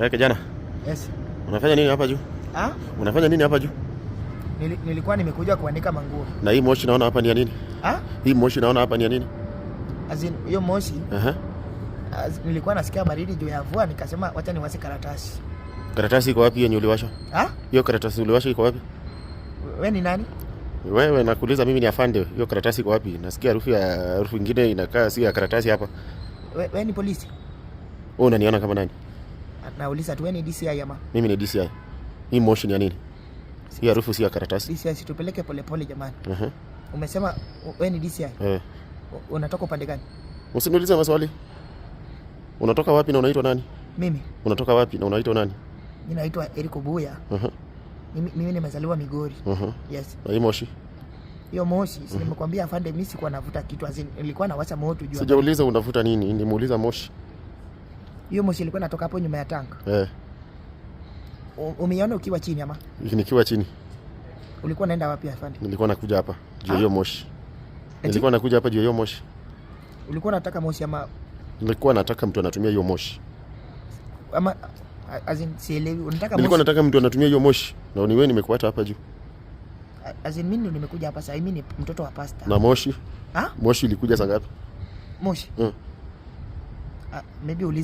Kijana. Yes. Unafanya nini hapa juu? Unafanya nini hapa juu? Nilikuwa nimekuja kuandika manguo. Na hii moshi naona hapa ni ya nini? Hii moshi naona hapa ni ya nini? Hiyo moshi. Nilikuwa nasikia baridi juu ya mvua nikasema wacha niwashe karatasi. Karatasi iko wapi yenye uliwasha? Hiyo karatasi uliwasha iko wapi? Wewe ni nani? Wewe nakuuliza mimi ni afande. Hiyo karatasi iko wapi? Nasikia harufu nyingine inakaa si ya karatasi hapa. Wewe ni polisi? Wewe unaniona kama nani? Nauliza tu, wewe ni DCI ama? Mimi ni DCI. Hii moshi ni ya nini? Hii harufu si ya karatasi. DCI situpeleke pole jamani. Umesema wewe ni DCI? Unatoka upande gani? Usiniulize maswali. Unatoka wapi na unaitwa nani? Mimi. Unatoka wapi na unaitwa nani? Mimi naitwa Eric Obuya. Mimi nimezaliwa Migori. Yes. Na hii moshi? Hiyo moshi, si nimekwambia afande, mimi sikuwa navuta kitu, nilikuwa nawasha moto juu. Sijauliza unavuta nini, nimeuliza moshi. Hiyo moshi ilikuwa inatoka hapo nyuma ya tanka. Umeiona ukiwa chini ama? Nikiwa chini. Ulikuwa unaenda wapi afande? Nilikuwa nakuja hapa juu hiyo moshi. Nilikuwa nakuja hapa juu hiyo moshi. Ulikuwa unataka moshi ama? Nilikuwa nataka mtu anatumia hiyo moshi. Ama sielewi, unataka moshi? Nilikuwa nataka mtu anatumia hiyo moshi. Na ni wewe nimekuata hapa juu. Mimi ndo nimekuja hapa sasa, mimi ni mtoto wa pasta. Na moshi? Moshi ilikuja saa ngapi? Moshi? Maybe uliza